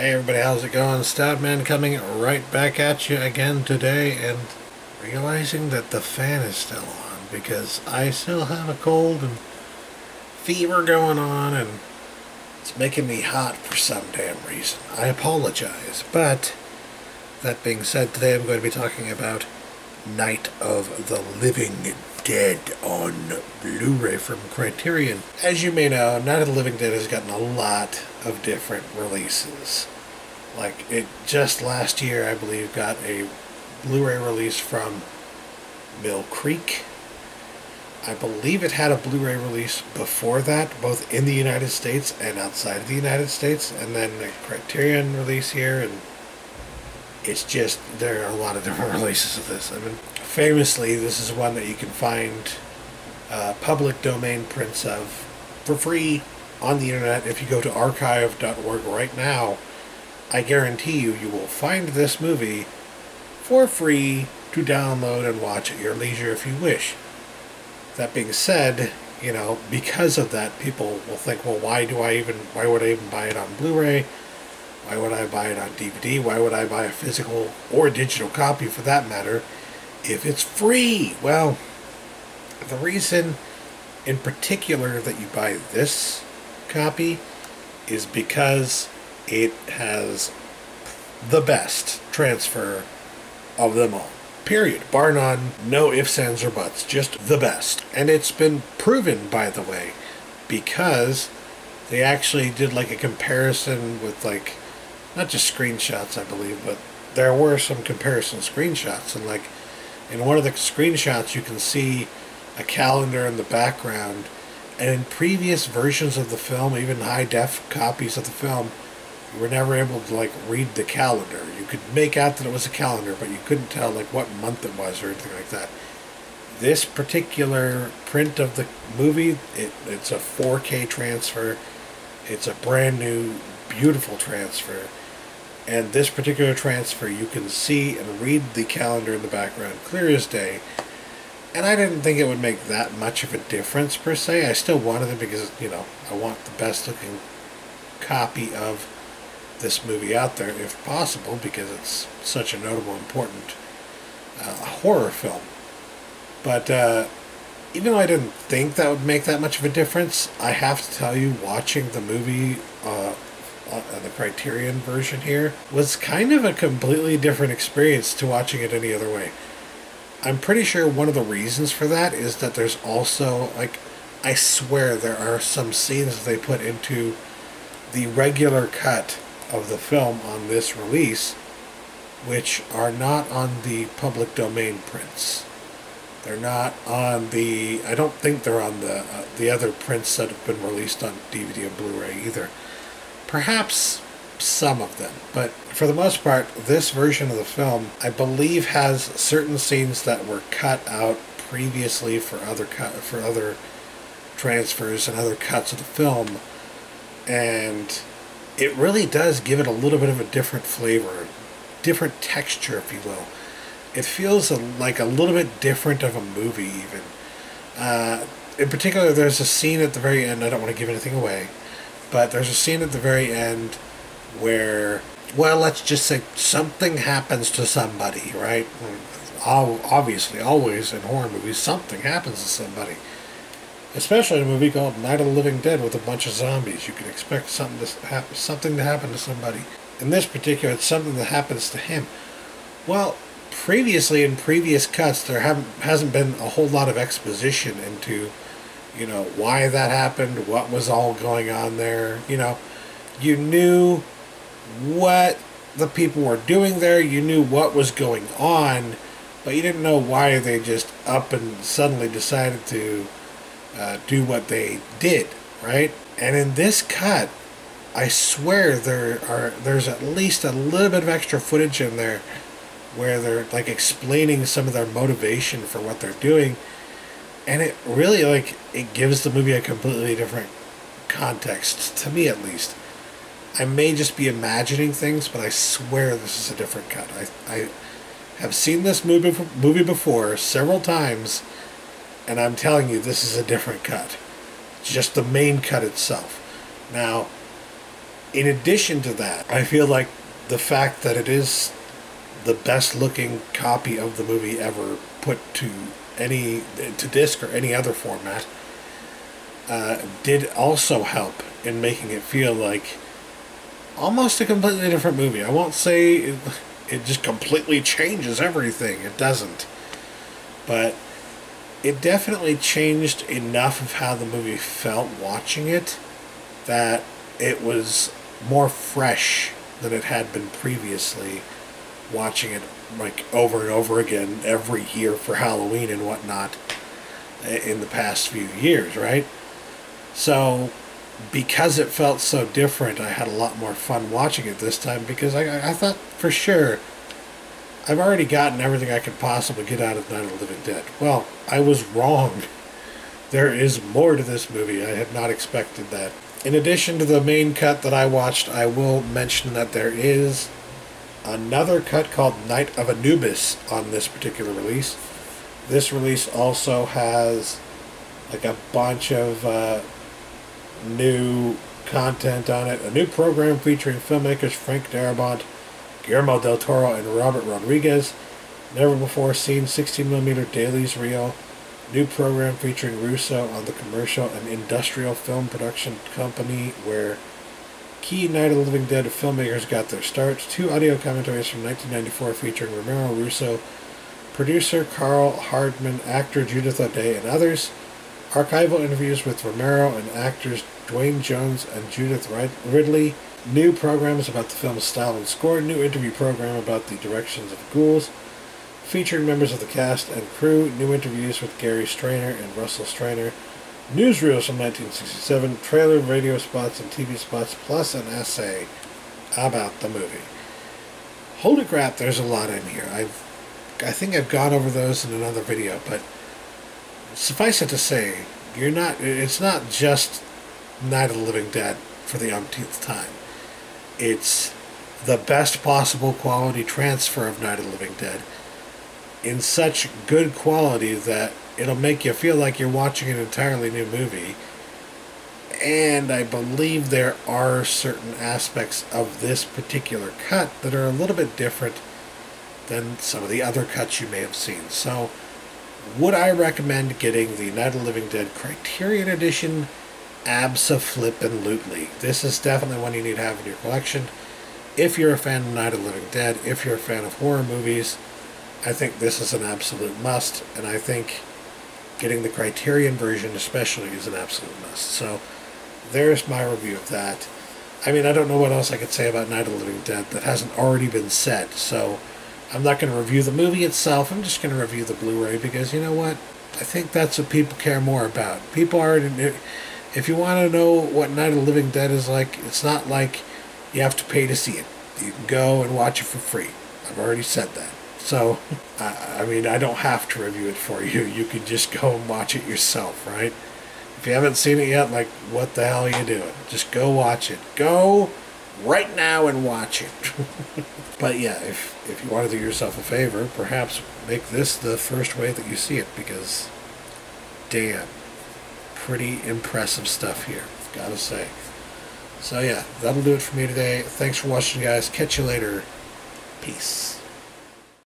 Hey everybody, how's it going? Stoutman coming right back at you again today, and realizing that the fan is still on because I still have a cold and fever going on, and it's making me hot for some damn reason. I apologize, but that being said, today I'm going to be talking about Night of the Living Dead on Blu-ray from Criterion. As you may know, Night of the Living Dead has gotten a lot of different releases. Like, it just last year, I believe, got a Blu-ray release from Mill Creek. I believe it had a Blu-ray release before that, both in the United States and outside of the United States, and then the Criterion release here, and it's just, there are a lot of different releases of this. I mean, famously, this is one that you can find public domain prints of for free on the internet. If you go to archive.org right now, I guarantee you, you will find this movie for free to download and watch at your leisure if you wish. That being said, you know, because of that, people will think, well, why would I even buy it on Blu-ray? Why would I buy it on DVD? Why would I buy a physical or digital copy, for that matter, if it's free? Well, the reason in particular that you buy this copy is because it has the best transfer of them all. Period. Bar none. No ifs, ands, or buts. Just the best. And it's been proven, by the way, because they actually did like a comparison with, like, not just screenshots, I believe, but there were some comparison screenshots. And, like, in one of the screenshots you can see a calendar in the background. And in previous versions of the film, even high-def copies of the film, you were never able to, like, read the calendar. You could make out that it was a calendar, but you couldn't tell, like, what month it was or anything like that. This particular print of the movie, it's a 4K transfer. It's a brand new, beautiful transfer. And this particular transfer, you can see and read the calendar in the background clear as day. And I didn't think it would make that much of a difference, per se. I still wanted it because, you know, I want the best-looking copy of this movie out there, if possible, because it's such a notable, important horror film. But even though I didn't think that would make that much of a difference, I have to tell you, watching the movie the Criterion version here was kind of a completely different experience to watching it any other way. I'm pretty sure one of the reasons for that is that there's also, like, I swear there are some scenes they put into the regular cut of the film on this release which are not on the public domain prints. They're not on the, I don't think they're on the other prints that have been released on DVD and Blu-ray either. Perhaps some of them, but for the most part, this version of the film, I believe, has certain scenes that were cut out previously for other transfers and other cuts of the film, and it really does give it a little bit of a different flavor, different texture, if you will. It feels like a little bit different of a movie, even. In particular, there's a scene at the very end, I don't want to give anything away, but there's a scene at the very end where, well, let's just say something happens to somebody, right? Obviously, always in horror movies, something happens to somebody. Especially in a movie called Night of the Living Dead with a bunch of zombies. You can expect something to happen to somebody. In this particular, it's something that happens to him. Well, previously, in previous cuts, there hasn't been a whole lot of exposition into, you know, why that happened, what was all going on there. You know, you knew what the people were doing there, you knew what was going on, but you didn't know why they just up and suddenly decided to do what they did, right? And in this cut, I swear there's at least a little bit of extra footage in there where they're, like, explaining some of their motivation for what they're doing, and it really, like, it gives the movie a completely different context, to me at least. I may just be imagining things, but I swear this is a different cut. I have seen this movie before several times, and I'm telling you, this is a different cut. It's just the main cut itself. Now, in addition to that, I feel like the fact that it is the best looking copy of the movie ever put to disc or any other format did also help in making it feel like almost a completely different movie. I won't say it just completely changes everything. It doesn't. But it definitely changed enough of how the movie felt watching it that it was more fresh than it had been previously, watching it like over and over again every year for Halloween and whatnot in the past few years, right? So because it felt so different, I had a lot more fun watching it this time, because I thought for sure I've already gotten everything I could possibly get out of Night of the Living Dead. Well, I was wrong. There is more to this movie. I had not expected that. In addition to the main cut that I watched, I will mention that there is another cut called Night of Anubis on this particular release. This release also has like a bunch of new content on it. A new program featuring filmmakers Frank Darabont, Guillermo del Toro, and Robert Rodriguez. Never before seen 16mm dailies reel. New program featuring Russo on the commercial and industrial film production company where key Night of the Living Dead filmmakers got their starts. 2 audio commentaries from 1994 featuring Romero Russo, producer Carl Hardman, actor Judith O'Dea, and others. Archival interviews with Romero and actors Dwayne Jones and Judith Ridley. New programs about the film's style and score. New interview program about the directions of ghouls, featuring members of the cast and crew. New interviews with Gary Strainer and Russell Strainer. Newsreels from 1967. Trailer, radio spots, and TV spots, plus an essay about the movie. Holy crap, there's a lot in here. I think I've gone over those in another video, but suffice it to say, it's not just Night of the Living Dead for the umpteenth time. It's the best possible quality transfer of Night of the Living Dead in such good quality that it'll make you feel like you're watching an entirely new movie. And I believe there are certain aspects of this particular cut that are a little bit different than some of the other cuts you may have seen. So, would I recommend getting the Night of the Living Dead Criterion Edition? Abso-flippin-lutely. This is definitely one you need to have in your collection. If you're a fan of Night of the Living Dead, if you're a fan of horror movies, I think this is an absolute must, and I think getting the Criterion version especially is an absolute must. So, there's my review of that. I mean, I don't know what else I could say about Night of the Living Dead that hasn't already been said, so I'm not going to review the movie itself. I'm just going to review the Blu-ray, because you know what? I think that's what people care more about. People are... If you want to know what Night of the Living Dead is like, it's not like you have to pay to see it. You can go and watch it for free. I've already said that. So, I mean, I don't have to review it for you. You can just go and watch it yourself, right? If you haven't seen it yet, like, what the hell are you doing? Just go watch it. Go right now and watch it. But yeah, if you want to do yourself a favor, perhaps make this the first way that you see it, because damn, pretty impressive stuff here, gotta say. So yeah, that'll do it for me today. Thanks for watching, guys. Catch you later. Peace.